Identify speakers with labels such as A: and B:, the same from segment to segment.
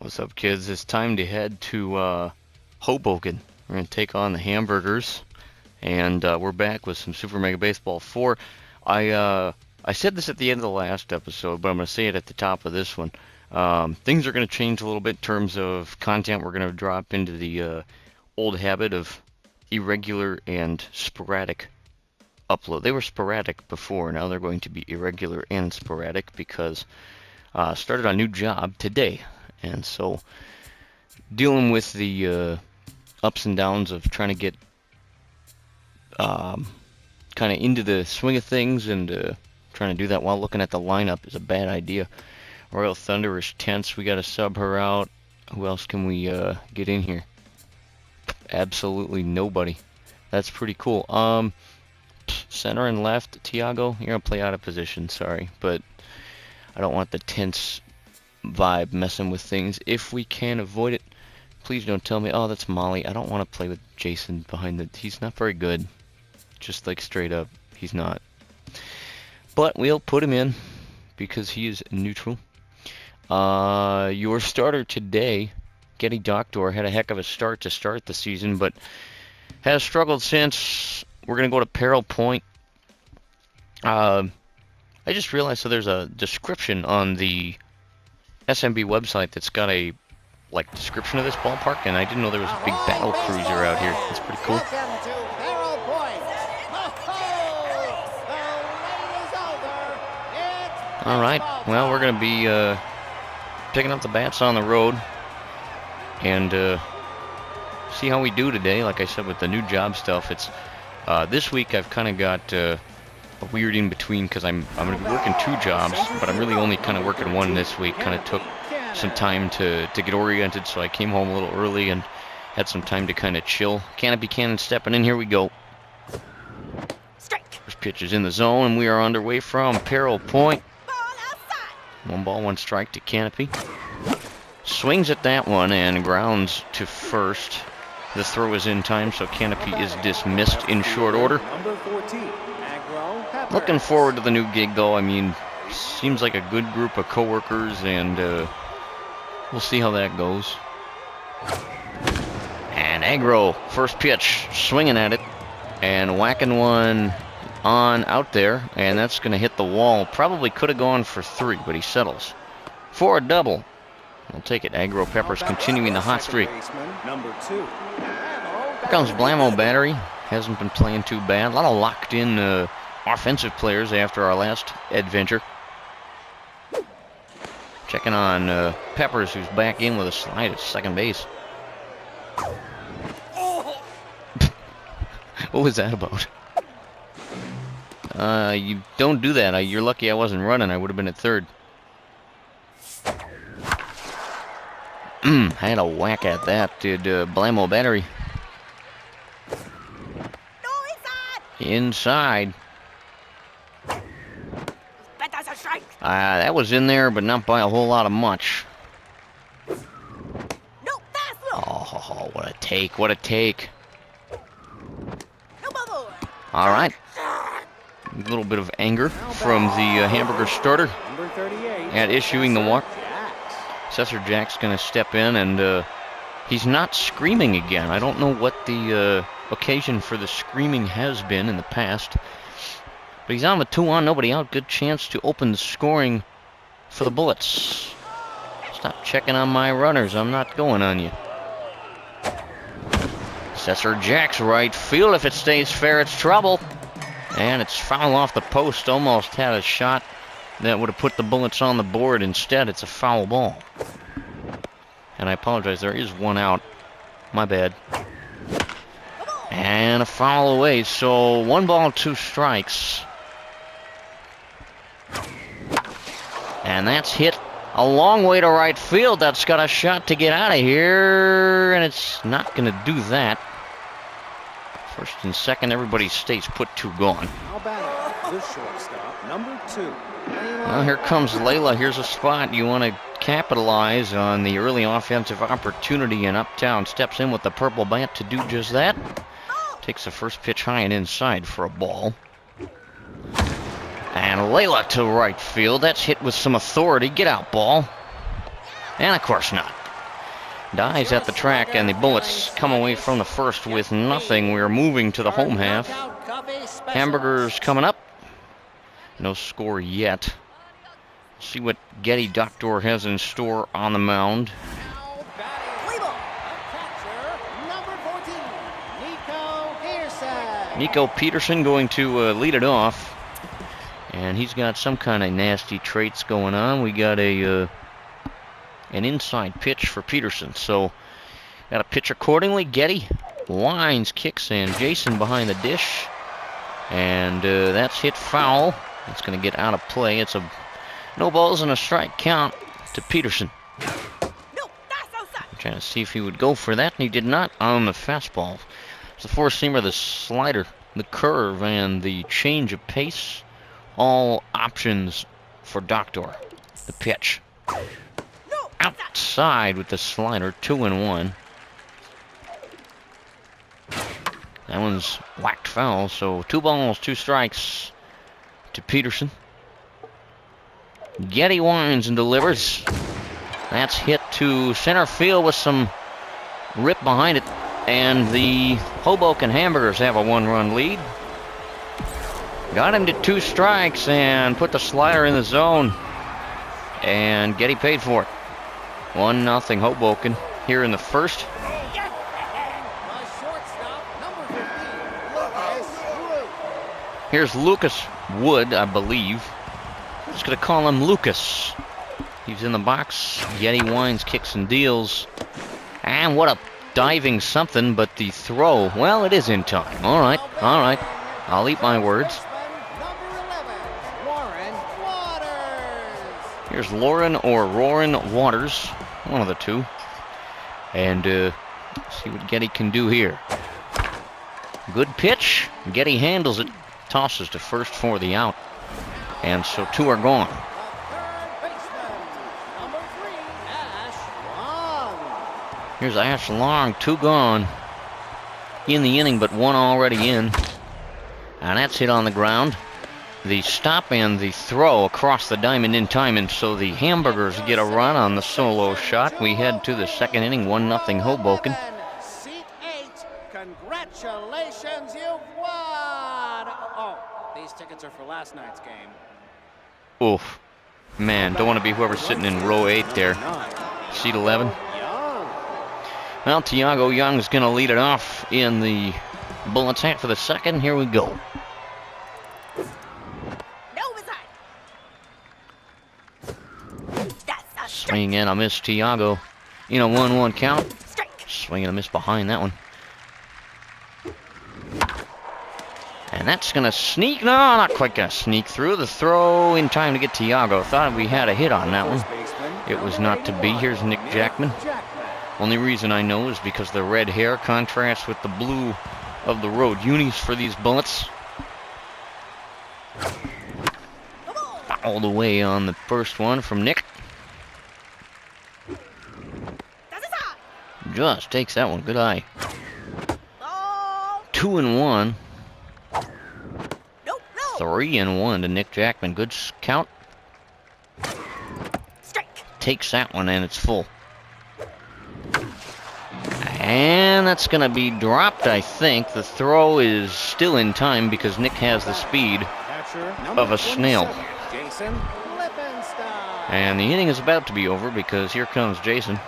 A: What's up, kids? It's time to head to Hoboken. We're going to take on the Hamburgers, and we're back with some Super Mega Baseball 4. I said this at the end of the last episode, but I'm going to say it at the top of this one. Things are going to change a little bit in terms of content. We're going to drop into the old habit of irregular and sporadic upload. They were sporadic before, now they're going to be irregular and sporadic because started a new job today. And so, dealing with the ups and downs of trying to get kind of into the swing of things, and trying to do that while looking at the lineup is a bad idea. Royal Thunder is tense. We got to sub her out. Who else can we get in here? Absolutely nobody. That's pretty cool. Center and left, Tiago, you're going to play out of position, sorry. But I don't want the tense vibe messing with things. If we can avoid it, please don't tell me, oh, that's Molly. I don't want to play with Jason behind the... He's not very good. Just like straight up, he's not. But we'll put him in because he is neutral. Your starter today, Getty Doctor, had a heck of a start to start the season, but has struggled since. We're going to go to Peril Point. I just realized, so there's a description on the SMB website that's got a description of this ballpark, and I didn't know there was a big battle cruiser out here. That's pretty cool. All right, well, we're going to be picking up the bats on the road and see how we do today. Like I said, with the new job stuff, it's this week I've kind of got a weird in between because I'm going to be working 2 jobs, but I'm really only kind of working 1 this week. Kind of took some time to get oriented, so I came home a little early and had some time to kind of chill. Canopy Cannon stepping in. Here we go. First pitch is in the zone, and we are underway from Peril Point. 1 ball, 1 strike to Canopy. Swings at that one and grounds to first. The throw is in time, so Canopy is dismissed in short order. Looking forward to the new gig, though. I mean, seems like a good group of coworkers, and we'll see how that goes. And Agro, first pitch, swinging at it and whacking one on out there, and that's going to hit the wall. Probably could have gone for 3, but he settles for a double. We'll take it. Agro Peppers continuing the hot streak. Here comes Blamo Battery. Hasn't been playing too bad. A lot of locked in offensive players after our last adventure. Checking on Peppers, who's back in with a slide at second base. What was that about? You don't do that. You're lucky I wasn't running. I would have been at third. Had a whack at that, did Blamo Battery. Inside. That was in there, but not by a whole lot of much. Oh, what a take, what a take. All right. A little bit of anger from the Hamburger starter at issuing the walk. Cesar Jack's going to step in, and he's not screaming again. I don't know what the occasion for the screaming has been in the past. But he's on with 2 on, nobody out. Good chance to open the scoring for the Bullets. Stop checking on my runners. I'm not going on you. Cesar Jack's right field. If it stays fair, it's trouble. And it's foul off the post. Almost had a shot that would have put the Bullets on the board. Instead, it's a foul ball. And I apologize, there is 1 out. My bad. And a foul away, so 1 ball, 2 strikes. And that's hit a long way to right field. That's got a shot to get out of here, and it's not going to do that. First and second, everybody stays put, 2 gone.
B: This shortstop, number 2.
A: Well, here comes Layla. Here's a spot you want to capitalize on the early offensive opportunity, and Uptown steps in with the purple bat to do just that. Takes the first pitch high and inside for a ball. And Layla to right field. That's hit with some authority. Get out, ball. And of course not. dies at the track, and the Bullets come away from the first with nothing. We're moving to the home half. Hamburgers coming up. No score yet. See what Getty Doctor has in store on the mound. Nico Peterson going to lead it off. And he's got some kind of nasty traits going on. We got an inside pitch for Peterson. So, got to pitch accordingly. Getty winds, kicks in. Jason behind the dish. And that's hit foul. It's going to get out of play. It's a no balls and a strike count to Peterson. Trying to see if he would go for that, and he did not on the fastball. It's the four-seamer, the slider, the curve, and the change of pace. All options for Doctor. The pitch. Outside with the slider, 2-1. That one's whacked foul, so 2 balls, 2 strikes to Peterson. Getty winds and delivers. That's hit to center field with some rip behind it. And the Hoboken Hamburgers have a 1-run lead. Got him to 2 strikes and put the slider in the zone. And Getty paid for it. 1-0 Hoboken here in the first. Here's Lucas Wood, I believe. Just going to call him Lucas. He's in the box. Getty winds, kicks, and deals. And what a diving something, but the throw, well, it is in time. All right. I'll eat my words. Here's Lauren or Roarin Waters, one of the two. And see what Getty can do here. Good pitch. Getty handles it. Tosses to first for the out. And so 2 are gone. Here's Ash Long, 2 gone in the inning, but 1 already in. And that's hit on the ground. The stop and the throw across the diamond in time, and so the Hamburgers get a run on the solo shot. We head to the second inning, 1-0 Hoboken.
B: Seat 8, congratulations, you've won! Oh, these tickets are for last night's game.
A: Oof. Man, don't want to be whoever's sitting in row 8 there. Seat 11. Well, Tiago Young's going to lead it off in the Bullets hat for the second. Here we go. Swing and a miss, Tiago. In a 1-1 count. Swing and a miss behind that one. And that's going to sneak. No, not quite going to sneak through. The throw in time to get Tiago. Thought we had a hit on that one. It was not to be. Here's Nick Jackman. Only reason I know is because the red hair contrasts with the blue of the road unis for these Bullets. All the way on the first one from Nick. Just takes that one. Good eye. 2-1. 3-1 to Nick Jackman. Good count. Takes that one, and it's full. And that's going to be dropped, I think. The throw is still in time because Nick has the speed of a snail. And the inning is about to be over because here comes Jason.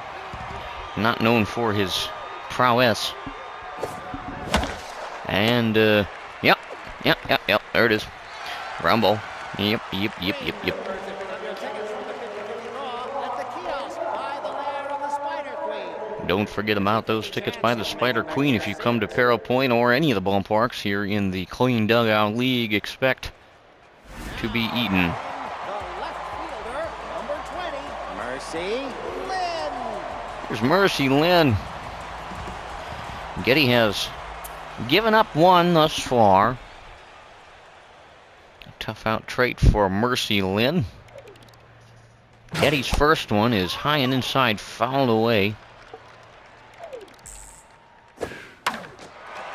A: Not known for his prowess. And, yep. There it is. Ground ball. Yep. Don't forget about those tickets by the Spider Queen if you come to Perro Point or any of the ballparks here in the Clean Dugout League. Expect to be eaten. Here's Mercy Lynn. Getty has given up 1 thus far. A tough out trait for Mercy Lynn. Getty's first one is high and inside, fouled away.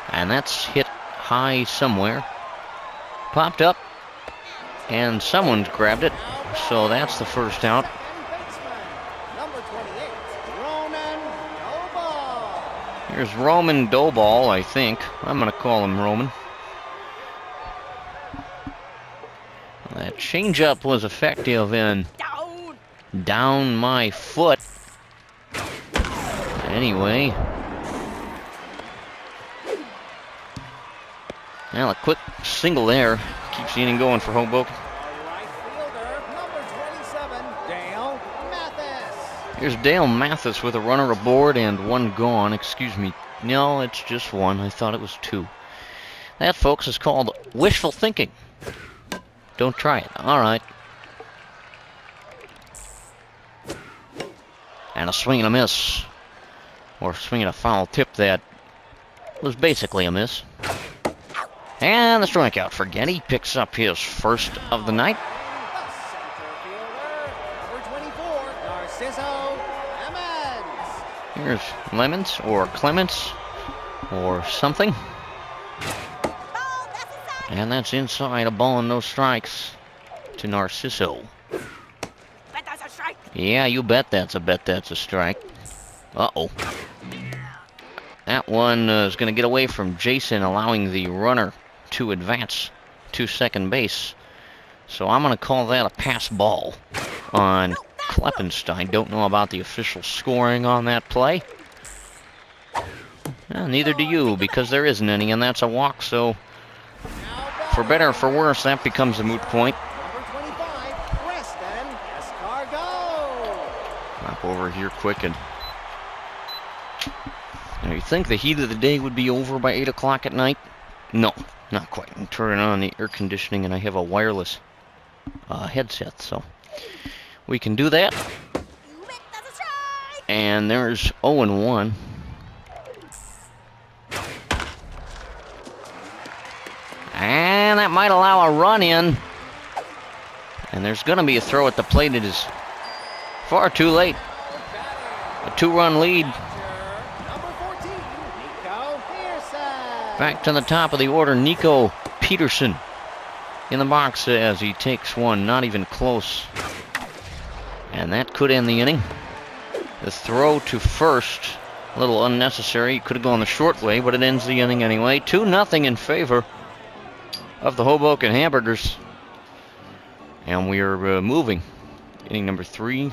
A: And that's hit high somewhere. Popped up, and someone's grabbed it. So that's the first out.
B: 28, Ronan Noble.
A: Here's Roman Doball, I think. I'm going to call him Roman. That changeup was effective and down my foot. Anyway. Well, a quick single there keeps the inning going for Hoboken.
B: Right fielder, number 27, Dale Mathis.
A: Here's Dale Mathis with a runner aboard and one gone. Excuse me. No, it's just one. I thought it was two. That, folks, is called wishful thinking. Don't try it. All right. And a swing and a miss. Or swing and a foul tip that was basically a miss. And the strikeout for Getty. Picks up his first of the night.
B: The center fielder, number 24, Narciso Emmons.
A: Here's Lemons or Clements or something. And that's inside, a ball and no strikes to Narciso.
C: Bet that's a strike.
A: Yeah, you bet that's a strike. Uh-oh. That one is going to get away from Jason, allowing the runner to advance to second base. So I'm going to call that a pass ball on Kleppenstein. Don't know about the official scoring on that play. Well, neither do you, because there isn't any, and that's a walk, so for better or for worse, that becomes a moot point.
B: Number 25, Preston Escargot.
A: Hop over here quick and... Now, you think the heat of the day would be over by 8 o'clock at night? No, not quite. I'm turning on the air conditioning and I have a wireless headset, so we can do that.
C: That's a strike.
A: And there's 0-1. And that might allow a run in. And there's going to be a throw at the plate. It is far too late. A 2-run lead.
B: Number 14, Nico Pearson.
A: Back to the top of the order, Nico Peterson in the box as he takes one, not even close. And that could end the inning. The throw to first, a little unnecessary. Could have gone the short way, but it ends the inning anyway. 2-0 in favor of the Hoboken Hamburgers. And we are moving. Inning number 3.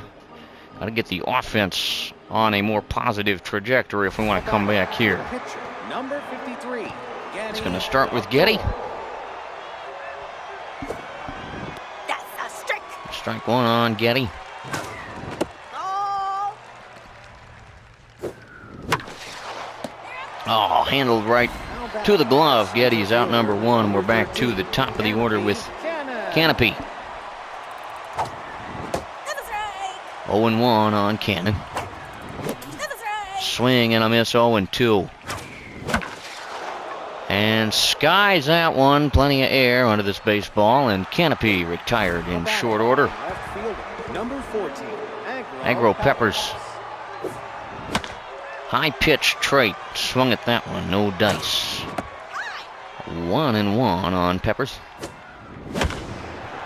A: Got to get the offense on a more positive trajectory if we want to come back here.
B: Pitcher, number 53,
A: It's going to start with Getty.
C: That's a strike.
A: Strike one on Getty.
C: Oh.
A: Oh, handled right to the glove. Getty's out number 1. We're back to the top of the order with Canopy.
C: That's a strike.
A: 0-1 on Cannon.
C: That's a strike.
A: Swing and a miss, 0-2. And skies that one. Plenty of air under this baseball, and Canopy retired in short order.
B: Left fielder, number 14,
A: Agro Peppers. High pitch trait. Swung at that one. No dice. 1-1 on Peppers.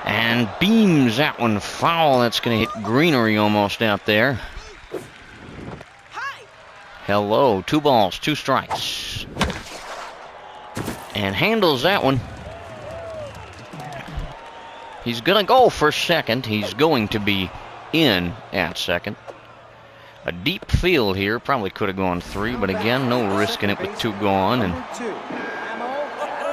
A: And beams that one foul. That's going to hit greenery almost out there. Hello. 2 balls, 2 strikes. And handles that one. He's going to go for second. He's going to be in at second. A deep field here. Probably could have gone 3, but again, no risk in it with 2 gone. And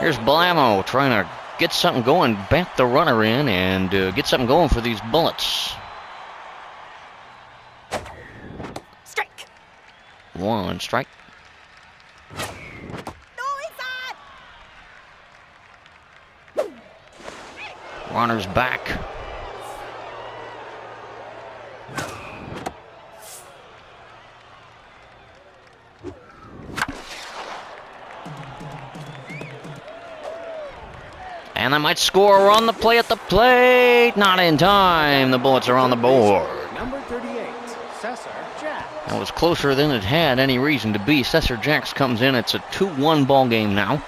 A: here's Blamo trying to get something going, bat the runner in, and get something going for these Bullets.
C: Strike.
A: 1 strike.
C: No inside.
A: Runner's back. And they might score on the play at the plate. Not in time. The Bullets are on the board.
B: Number 38, Cesar Jack.
A: That was closer than it had any reason to be. Cesar Jacks comes in. It's a 2-1 ball game now.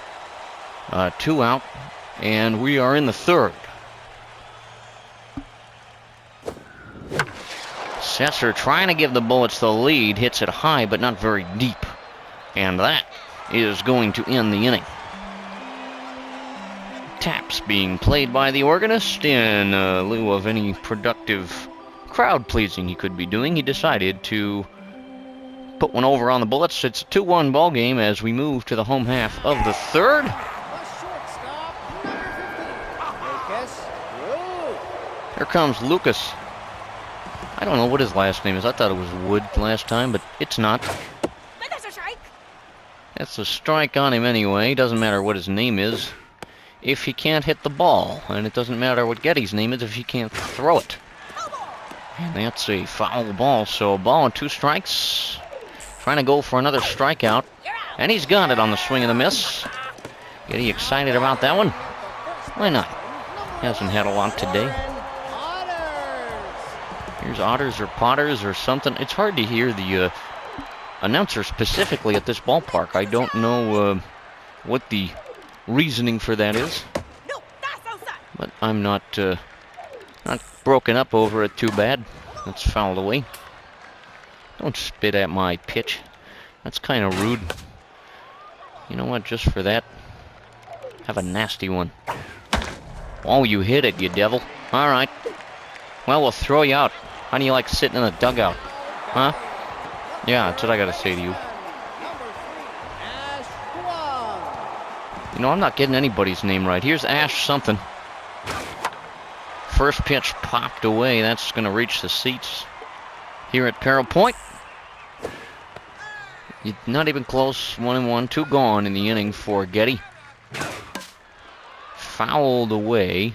A: 2 out. And we are in the 3rd. Setzer trying to give the Bullets the lead. Hits it high, but not very deep. And that is going to end the inning. Taps being played by the organist in lieu of any productive crowd pleasing he could be doing. He decided to put one over on the Bullets. It's a 2-1 ball game as we move to the home half of the third.
B: The shortstop, number 15. Lucas Root.
A: Here comes Lucas. I don't know what his last name is. I thought it was Wood last time, but it's not.
C: That's a strike.
A: That's a strike on him anyway. Doesn't matter what his name is if he can't hit the ball. And it doesn't matter what Getty's name is if he can't throw it. And that's a foul ball. So a ball and 2 strikes. Trying to go for another strikeout. And he's got it on the swing and the miss. Getty excited about that one? Why not? Hasn't had a lot today. Here's Otters or Potters or something. It's hard to hear the announcer specifically at this ballpark. I don't know what the reasoning for that is.
C: No, that's outside.
A: But I'm not broken up over it too bad. That's fouled away. Don't spit at my pitch. That's kind of rude. You know what? Just for that, have a nasty one. Oh, you hit it, you devil. All right. Well, we'll throw you out. How do you like sitting in the dugout? Huh? Yeah, that's what I gotta say to you. You know, I'm not getting anybody's name right. Here's Ash something. First pitch popped away. That's gonna reach the seats here at Carroll Point. Not even close. 1-1, 2 gone in the inning for Getty. Fouled away.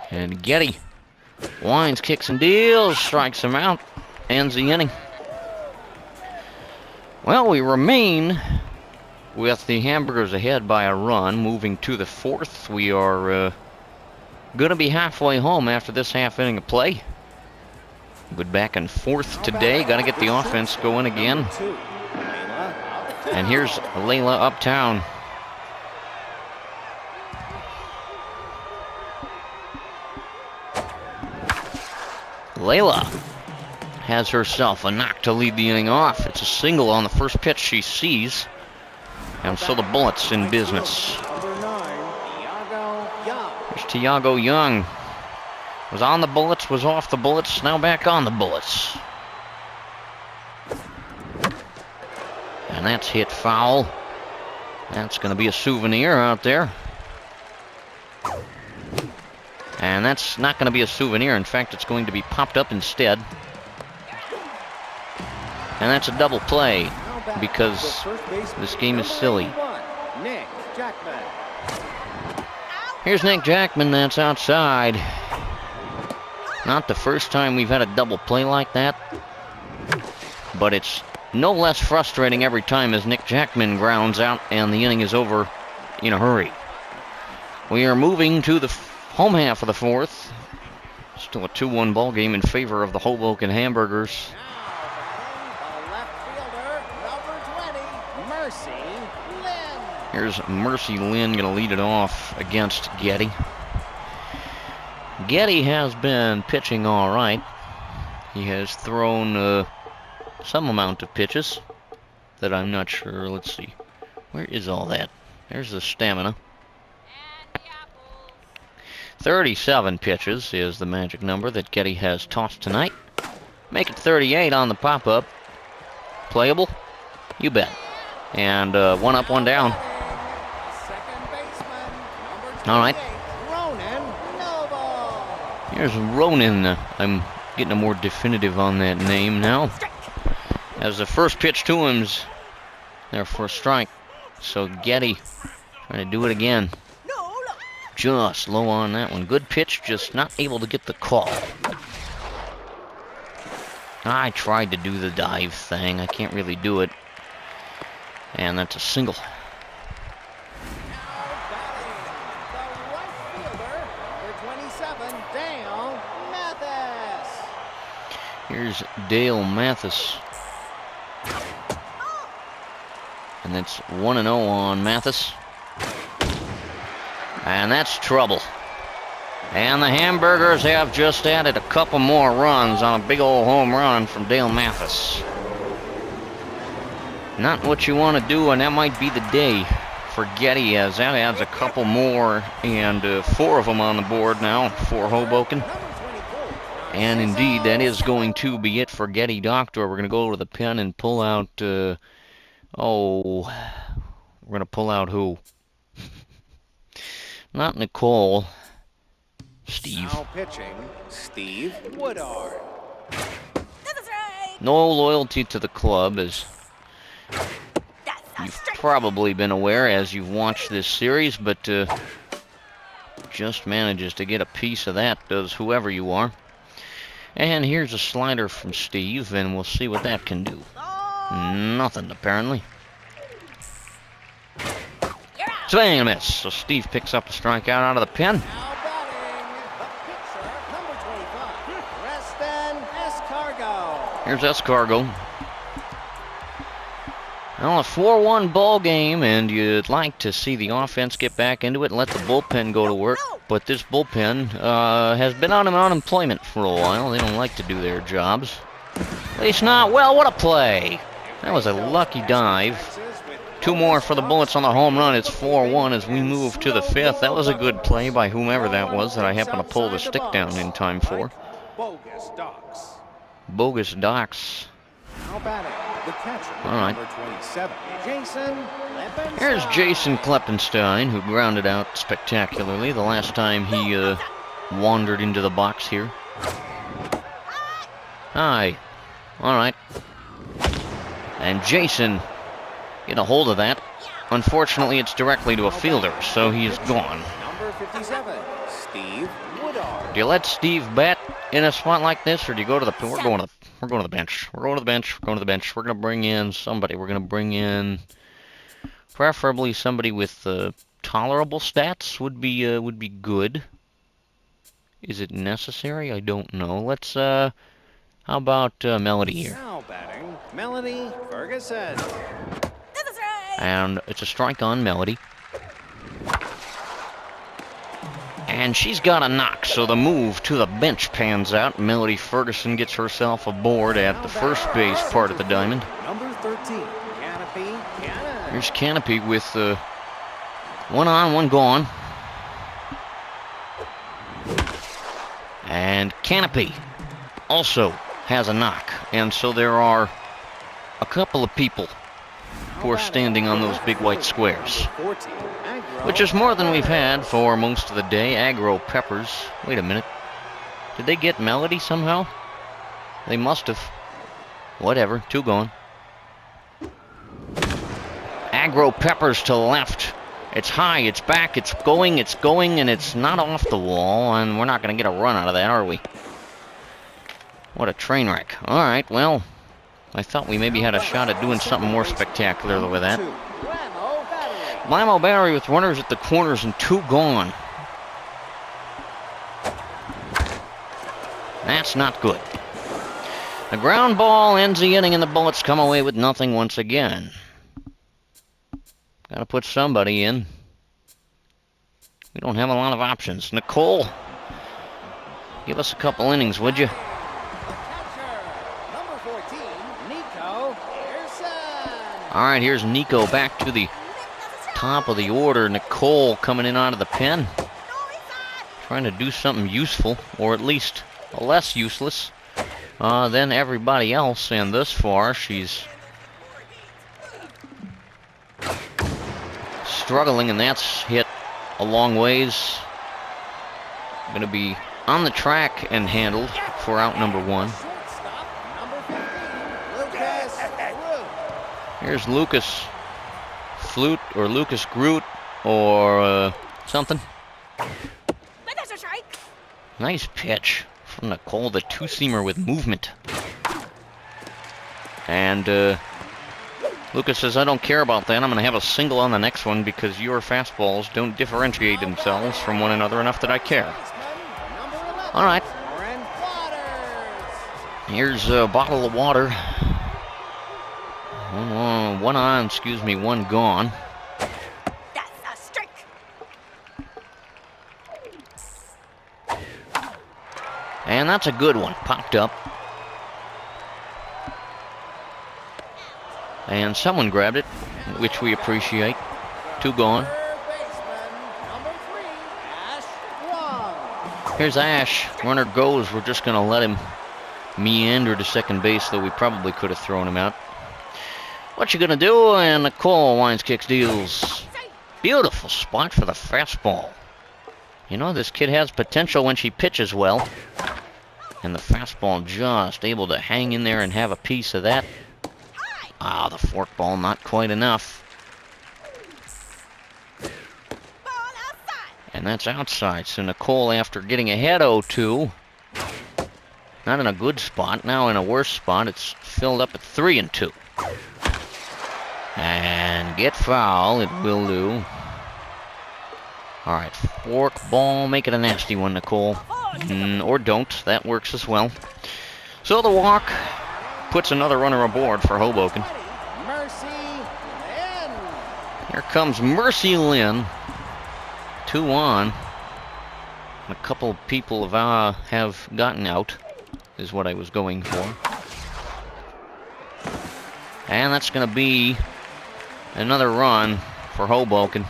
A: And Getty winds, kicks, and deals. Strikes him out. Ends the inning. Well, we remain with the Hamburgers ahead by a run. Moving to the 4th. We are going to be halfway home after this half inning of play. Good back and forth today. Got to get the offense going again. And here's Layla uptown. Layla has herself a knock to lead the inning off. It's a single on the first pitch she sees. And so the Bullets in business. Here's Tiago Young. Was on the Bullets, was off the Bullets, now back on the Bullets. And that's hit foul. That's going to be a souvenir out there. And that's not going to be a souvenir. In fact, it's going to be popped up instead. And that's a double play because this game is silly. Here's Nick Jackman. That's outside. Not the first time we've had a double play like that, but it's no less frustrating every time as Nick Jackman grounds out and the inning is over in a hurry. We are moving to the home half of the 4th. Still a 2-1 ball game in favor of the Hoboken Hamburgers. Here's Mercy Lynn going to lead it off against Getty. Getty has been pitching all right. He has thrown some amount of pitches that I'm not sure. Let's see. Where is all that? There's the stamina. 37 pitches is the magic number that Getty has tossed tonight. Make it 38 on the pop-up. Playable? You bet. And 1 up, 1 down. All right. Here's Ronan. I'm getting a more definitive on that name now. As the first pitch to him's there for a strike. So Getty trying to do it again. Just low on that one. Good pitch, just not able to get the call. I tried to do the dive thing. I can't really do it. And that's a single. Here's Dale Mathis. And that's 1-0 on Mathis. And that's trouble. And the Hamburgers have just added a couple more runs on a big old home run from Dale Mathis. Not what you want to do, and that might be the day for Getty, as that adds a couple more, and 4 of them on the board now for Hoboken. And indeed, that is going to be it for Getty Doctor. We're going to go to the pen and pull out, we're going to pull out who? Not Nicole. Steve.
B: Now pitching, Steve Woodard.
C: This is right.
A: No loyalty to the club, as
C: That's a
A: you've
C: strike.
A: probably been aware as you've watched this series, but just manages to get a piece of that, does whoever you are. And here's a slider from Steve, and we'll see what that can do.
C: Oh,
A: Nothing, apparently.
C: you're out.
A: Swing and a miss. So Steve picks up a strikeout out of the pen.
B: Now batting, the pitcher, number 25, Preston Escargo.
A: Here's Escargo. Well, a 4-1 ball game, and you'd like to see the offense get back into it and let the bullpen go to work. But this bullpen has been on unemployment for a while. They don't like to do their jobs. At least not. Well, what a play. That was a lucky dive. 2 more for the Bullets on the home run. It's 4-1 as we move to the 5th. That was a good play by whomever that was that I happened to pull the stick down in time for.
B: Bogus Docs.
A: Bogus Docs.
B: Now batting, the catcher,
A: All right.
B: number 27, Jason Leppenstein.
A: Here's Jason Kleppenstein, who grounded out spectacularly the last time he wandered into the box here. Hi. All right. And Jason get a hold of that. Unfortunately, it's directly to a fielder, so he's gone.
B: Number 57, Steve Woodard.
A: Do you let Steve bat in a spot like this, or do you go to the? We're going to the bench. We're going to the bench. We're going to the bench. We're going to bring in somebody. We're going to bring in preferably somebody with tolerable stats would be good. Is it necessary? I don't know. Let's how about Melody here?
B: Now batting, Melody Ferguson.
C: This is right.
A: And it's a strike on Melody. And she's got a knock, so the move to the bench pans out. Melody Ferguson gets herself aboard at the first base part of the diamond.
B: Number 13, Canopy Cannon.
A: Here's Canopy with 1 on, 1 gone. And Canopy also has a knock. And so there are a couple of people who are standing on those big white squares,
B: 14, Agro.
A: which is more than we've had for most of the day. Aggro Peppers. Wait a minute. Did they get Melody somehow? They must have. Whatever. 2 gone. Aggro Peppers to the left. It's high, it's back, it's going, and it's not off the wall, and we're not going to get a run out of that, are we? What a train wreck. All right, well, I thought we maybe had a shot at doing something more spectacular with that. Lamo Battery with runners at the corners and 2 gone. That's not good. The ground ball ends the inning, and the Bullets come away with nothing once again. Got to put somebody in. We don't have a lot of options. Nicole, give us a couple innings, would you?
B: Number 14, Nico Pearson.
A: All right, here's Nico back to the top of the order. Nicole coming in out of the pen. Trying to do something useful, or at least less useless than everybody else. And thus far, she's struggling, and that's hit a long ways. Going to be on the track and handled for out number 1.
B: Shortstop, number 15, Lucas Root.
A: Here's Lucas Flute or Lucas Groot or something.
C: That's a strike.
A: Nice pitch from Nicole, the 2-seamer with movement. And Lucas says, I don't care about that. I'm going to have a single on the next one because your fastballs don't differentiate themselves from one another enough that I care. All right. Here's a bottle of water. 1 on, 1 gone.
C: That's a strike.
A: And that's a good one. Popped up. And someone grabbed it, which we appreciate. 2 gone.
B: Third baseman, number 3, Ash Wong.
A: Here's Ash. Runner goes. We're just going to let him meander to second base, though we probably could have thrown him out. What you going to do? And Nicole winds, kicks, deals. Beautiful spot for the fastball. You know, this kid has potential when she pitches well. And the fastball just able to hang in there and have a piece of that. Ah, the forkball not quite enough. And that's outside. So Nicole, after getting ahead 0-2, not in a good spot, now in a worse spot. It's filled up at 3-2. And get foul, it will do. Alright, forkball, make it a nasty one, Nicole. Or don't, that works as well. So the walk puts another runner aboard for Hoboken.
B: Mercy Lynn.
A: Here comes Mercy Lynn. 2 on. A couple people have gotten out, is what I was going for. And that's going to be another run for Hoboken.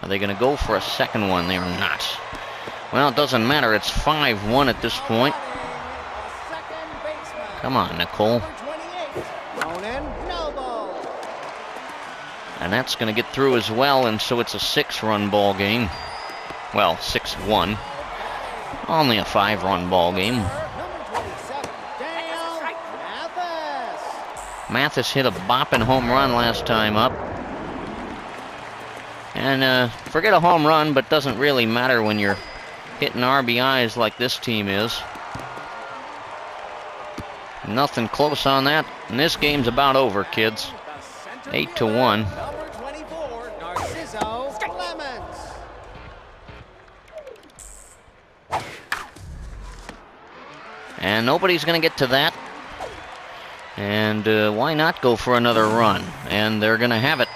A: Are they going to go for a second one? They are not. Well, it doesn't matter. It's 5-1 at this point. Come on, Nicole. And that's going to get through as well, and so it's a 6-run ball game. Well, 6-1. Only a 5-run ball game. Mathis hit a bopping home run last time up. And forget a home run, but doesn't really matter when you're hitting RBIs like this team is. Nothing close on that. And this game's about over, kids. 8-1. And nobody's going to get to that. And why not go for another run? And they're going to have it.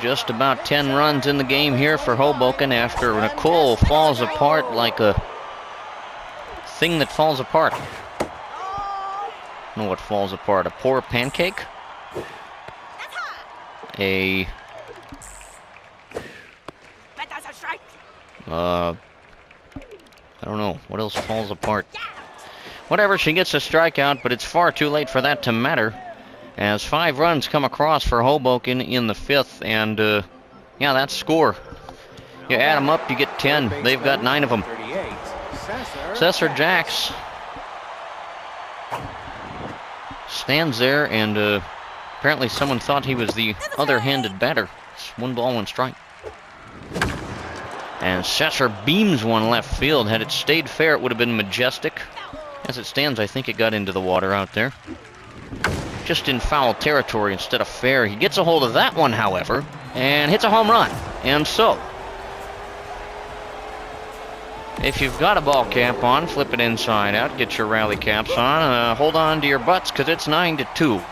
A: Just about 10 runs in the game here for Hoboken after Nicole falls apart like a thing that falls apart. I don't know what falls apart. A poor pancake? I don't know. What else falls apart? Whatever, she gets a strikeout, but it's far too late for that to matter. As 5 runs come across for Hoboken in the 5th, and yeah, that's score. You add them up, you get 10. They've got 9 of them. Cesar Jacks stands there, and apparently someone thought he was the other-handed batter. It's 1 ball, 1 strike. And Cesar beams one left field. Had it stayed fair, it would have been majestic. As it stands, I think it got into the water out there. Just in foul territory instead of fair. He gets a hold of that one, however, and hits a home run. And so, if you've got a ball cap on, flip it inside out, get your rally caps on, hold on to your butts, because it's 9-2.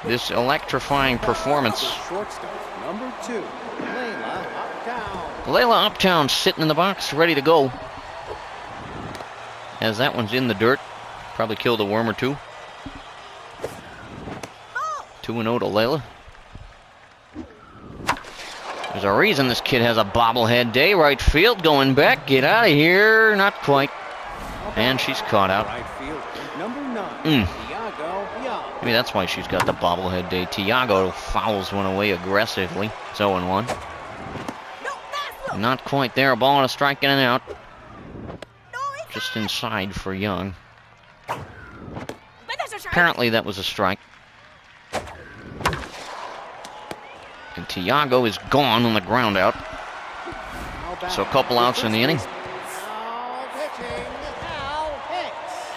A: This electrifying performance.
B: Shortstop, number 2, Layla Uptown.
A: Layla Uptown sitting in the box, ready to go. As that one's in the dirt. Probably killed a worm or 2. 2-0 to Layla. There's a reason this kid has a bobblehead day. Right field going back. Get out of here. Not quite. And she's caught out.
B: Right field, number 9, Tiago Young.
A: Maybe that's why she's got the bobblehead day. Tiago fouls one away aggressively. 0-1. Not quite there. A ball and a strike in and out. Just inside for Young. Apparently that was a strike. And Tiago is gone on the ground out. So a couple outs in the inning.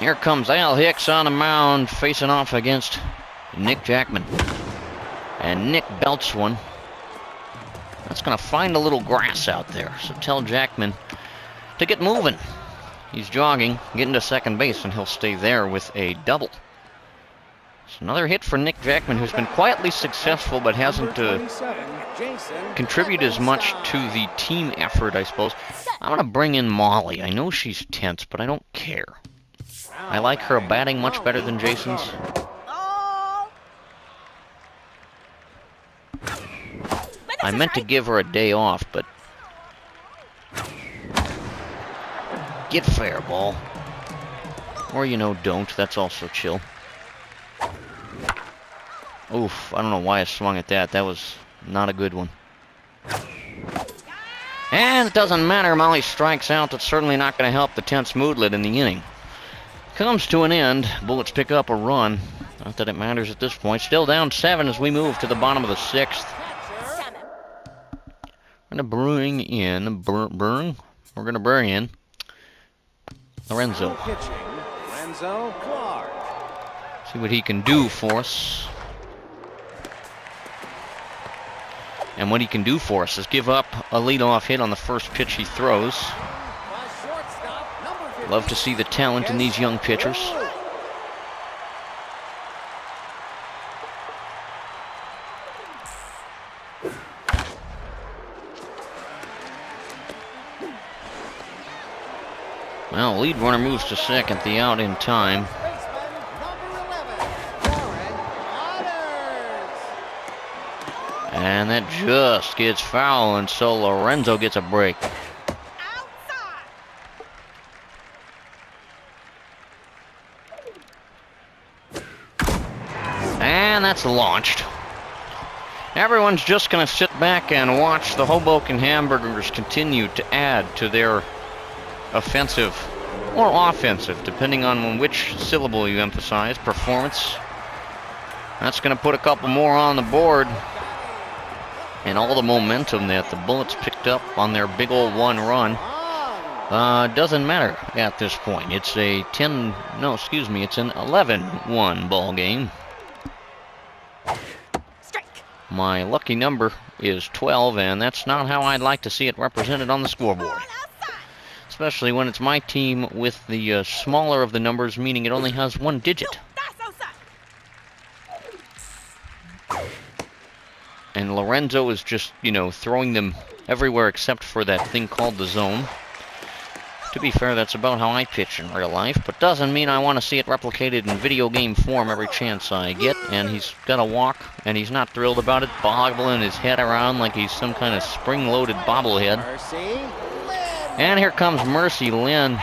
A: Here comes Al Hicks on the mound, facing off against Nick Jackman. And Nick belts one. That's going to find a little grass out there. So tell Jackman to get moving. He's jogging, getting to second base, and he'll stay there with a double. It's another hit for Nick Jackman, who's been quietly successful but hasn't contributed as much to the team effort, I suppose. I'm going to bring in Molly. I know she's tense, but I don't care. I like her batting much better than Jason's.
C: Oh.
A: I meant to give her a day off, but... Get fair, ball. Or, you know, don't. That's also chill. Oof, I don't know why I swung at that. That was not a good one. And it doesn't matter. Molly strikes out. That's certainly not going to help the tense moodlet in the inning. Comes to an end. Bullets pick up a run. Not that it matters at this point. Still down 7 as we move to the bottom of the 6th. We're going to bring in... We're going to bring in Lorenzo. See what he can do for us. And what he can do for us is give up a leadoff hit on the first pitch he throws. Love to see the talent in these young pitchers. Well, lead runner moves to second, the out in time. And that just gets foul, and so Lorenzo gets a break. And that's launched. Everyone's just going to sit back and watch the Hoboken Hamburgers continue to add to their offensive or offensive, depending on which syllable you emphasize, performance. That's going to put a couple more on the board. And all the momentum that the Bullets picked up on their big old one run doesn't matter at this point. It's a it's an 11-1 ball game. My lucky number is 12, and that's not how I'd like to see it represented on the scoreboard. Especially when it's my team with the smaller of the numbers, meaning it only has one digit. And Lorenzo is just, you know, throwing them everywhere except for that thing called the zone. To be fair, that's about how I pitch in real life, but doesn't mean I want to see it replicated in video game form every chance I get. And he's got a walk, and he's not thrilled about it, boggling his head around like he's some kind of spring-loaded bobblehead. And here comes Mercy Lynn.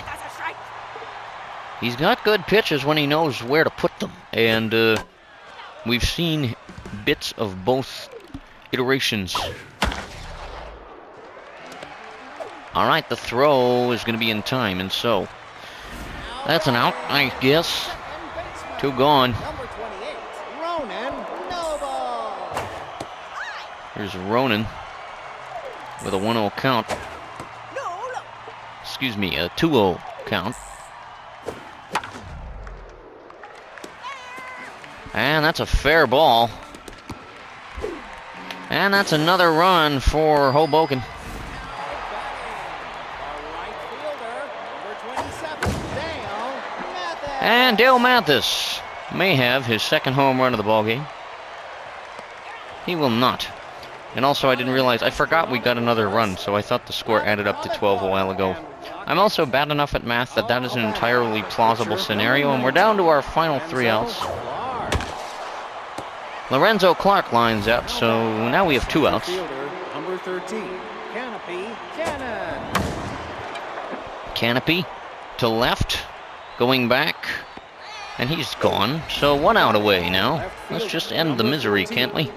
A: He's got good pitches when he knows where to put them, and we've seen bits of both iterations. All right, the throw is going to be in time, and so that's an out, I guess. 2 gone. Here's Ronan with a 1-0 count. Excuse me, a 2-0 count. And that's a fair ball. And that's another run for Hoboken. And Dale Mathis may have his second home run of the ballgame. He will not. And also, I didn't realize, I forgot we got another run, so I thought the score added up to 12 a while ago. I'm also bad enough at math that that is an entirely plausible scenario, and we're down to our final 3 outs. Lorenzo Clark lines up, so now we have 2 outs.
B: Number 13,
A: Canopy to left, going back, and he's gone. So 1 out away now. Let's just end the misery, can't we?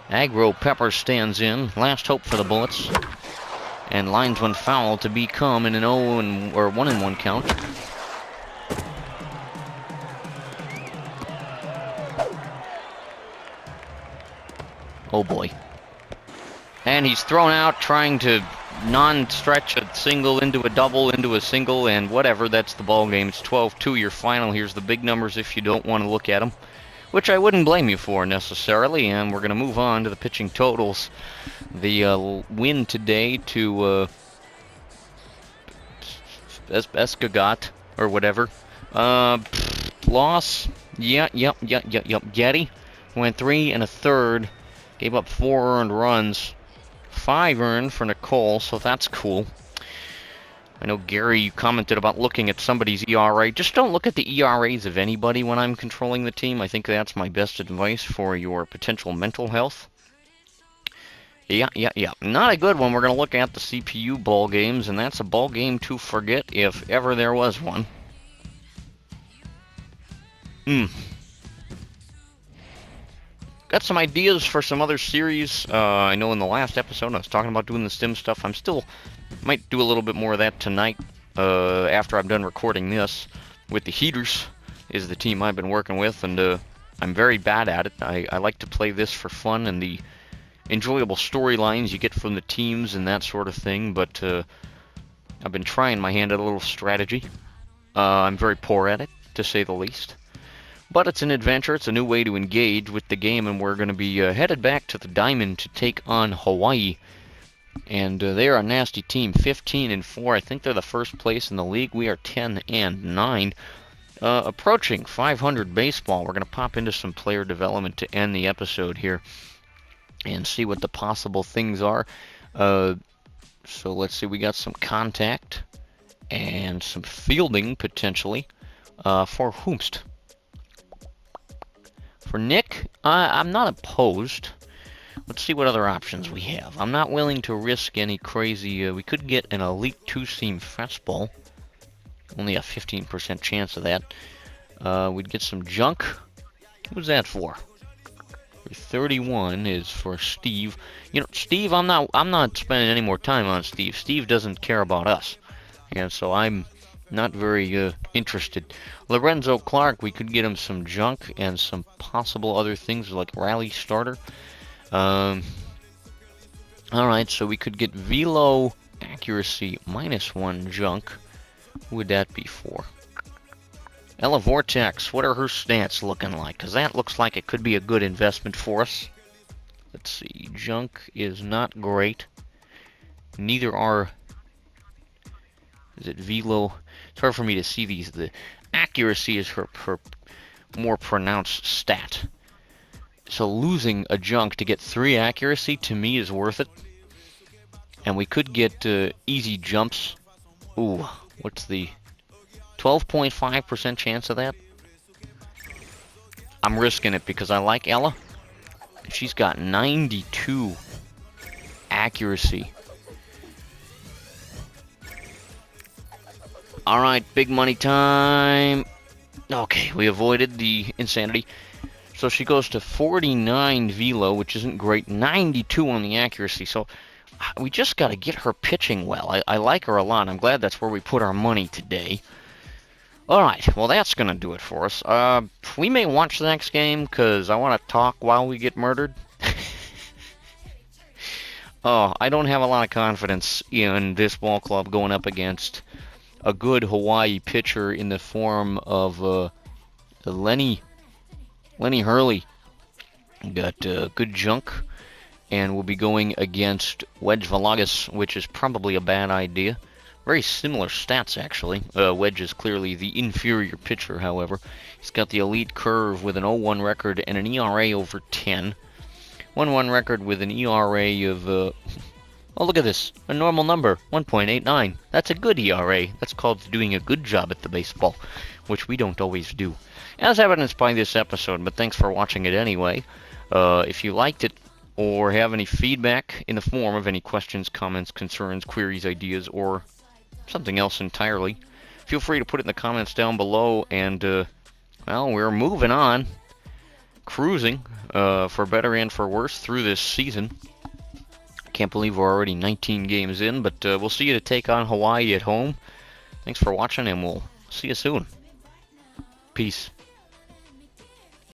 A: Agro Pepper stands in. Last hope for the Bullets. And lines one foul to become in an 1-1 count. Oh boy. And he's thrown out trying to non-stretch a single into a double into a single, and whatever, that's the ball game. It's 12-2 your final. Here's the big numbers if you don't want to look at them, which I wouldn't blame you for necessarily. And we're going to move on to the pitching totals. The win today to s2g19 or whatever. Loss. Yep. Getty went 3 1/3. Gave up 4 earned runs. 5 earned for Nicole, so that's cool. I know, Gary, you commented about looking at somebody's ERA. Just don't look at the ERAs of anybody when I'm controlling the team. I think that's my best advice for your potential mental health. Yeah. Not a good one. We're going to look at the CPU ball games, and that's a ball game to forget if ever there was one. Got some ideas for some other series. I know in the last episode I was talking about doing the sim stuff. I'm still might do a little bit more of that tonight after I'm done recording this. With the Heaters is the team I've been working with, and I'm very bad at it. I like to play this for fun and the enjoyable storylines you get from the teams and that sort of thing, but I've been trying my hand at a little strategy. I'm very poor at it, to say the least. But it's an adventure, it's a new way to engage with the game, and we're going to be headed back to the Diamond to take on Hawaii. And they're a nasty team, 15-4. I think they're the first place in the league. We are 10-9. Approaching 500 baseball. We're going to pop into some player development to end the episode here and see what the possible things are. So let's see, we got some contact and some fielding, potentially, for Whomst. For Nick, I'm not opposed. Let's see what other options we have. I'm not willing to risk any crazy... we could get an elite 2-seam fastball. Only a 15% chance of that. We'd get some junk. Who's that for? 31 is for Steve. You know, Steve, I'm not spending any more time on Steve. Steve doesn't care about us. And so I'm not very interested. Lorenzo Clark, we could get him some junk and some possible other things like rally starter. Alright, so we could get velo accuracy -1 junk. Who would that be for? Ella Vortex, what are her stats looking like? Because that looks like it could be a good investment for us. Let's see, junk is not great. Neither are... Is it velo? It's hard for me to see these. The accuracy is her more pronounced stat. So losing a junk to get 3 accuracy to me is worth it. And we could get easy jumps. Ooh, what's the 12.5% chance of that? I'm risking it because I like Ella. She's got 92 accuracy. Alright, big money time. Okay, we avoided the insanity. So she goes to 49 velo, which isn't great. 92 on the accuracy. So we just got to get her pitching well. I like her a lot. I'm glad that's where we put our money today. Alright, well that's going to do it for us. We may watch the next game because I want to talk while we get murdered. Oh, I don't have a lot of confidence in this ball club going up against a good Hawaii pitcher in the form of Lenny Hurley. Got good junk, and we'll be going against Wedge Valagas, which is probably a bad idea. Very similar stats, actually. Wedge is clearly the inferior pitcher, however. He's got the elite curve with an 0-1 record and an ERA over 10. 1-1 record with an ERA of... Oh, look at this. A normal number, 1.89. That's a good ERA. That's called doing a good job at the baseball, which we don't always do. As evidenced by this episode, but thanks for watching it anyway. If you liked it or have any feedback in the form of any questions, comments, concerns, queries, ideas, or something else entirely, feel free to put it in the comments down below. And, well, we're moving on. Cruising, for better and for worse, through this season. Can't believe we're already 19 games in, but we'll see you to take on Hawaii at home. Thanks for watching, and we'll see you soon. Peace.